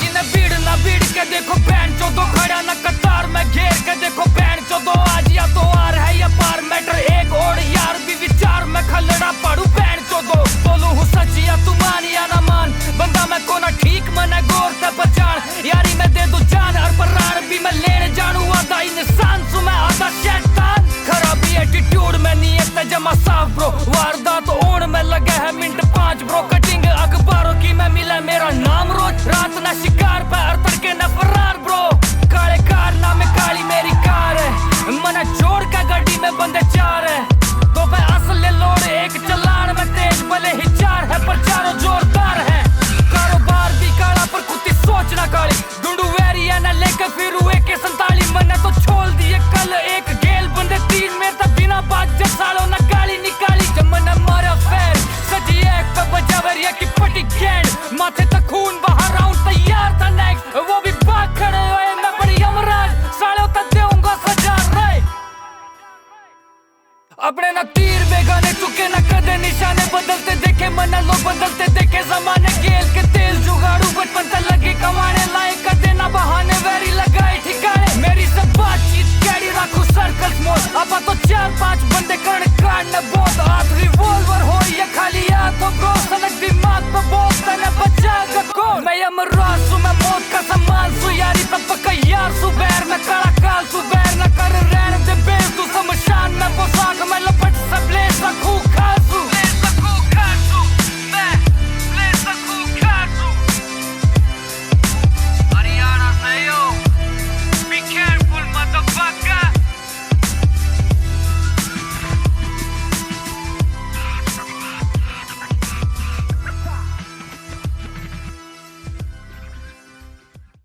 जिन्हें भीड़ ना भीड़ के देखो बैंड चौदो खड़ा ना कतार में घेर के देखो बैंड चौदो आज या तो आर है या पार मैटर एक और यार भी विचार में खलड़ा पड़ू बैंड चौदो बोलू हूँ सच या तू मान या ना मान बंदा मैं को ना ठीक मने गौर से पहचान यारी मैं दे दूं जान और प्राण भी मैं लेने जानू आधा इंसान सु मैं आधा शैतान खराबी एटीट्यूड में नियत है जमा साफ ब्रो वारदात ओण में लगे है मिनट 5 ब्रो कटिंग अखबारों की मैं मिले मेरा नाम रोज रात ना शिकार पे हर तड़के न फरार ब्रो काले कार नाम काली मेरी कार है मना जोड़ का गाड़ी में बंदे 4 है तो पे असल लोड एक चलान में तेज भले ही 4 है पर चारों जोरदार है कारोबार भी काला पर कुत्ती सोच ना काली ढूंढू वेरी है ना लेकर फिर हुए के 47 मैंने तो छोड़ दिए कल एक गेल बंदे 3 मेरे तक बिना बात जब सालों ना गाली निकाली जब मैंने मारा फैर सजी एक पे बजावरिया की पटी गेंद माथे तक खून बहा राउंड तैयार था नेक्स्ट वो भी बात खड़े हुए मैं बड़ी यमराज सालों तक देऊंगा सजा रे अपने ना तीर बेगाने चुके ना कदे निशाने बदलते देखे मना लोग बदलते देखे जमाने गेल के तेल जुगाड़ू बचपन से लगे कमाने लाए कदे ना बहाने वेरी लगाए ठिकाने मेरी सब बातचीत कैडी रखू सर्कल स्मॉल अब तो 4-5 बंदे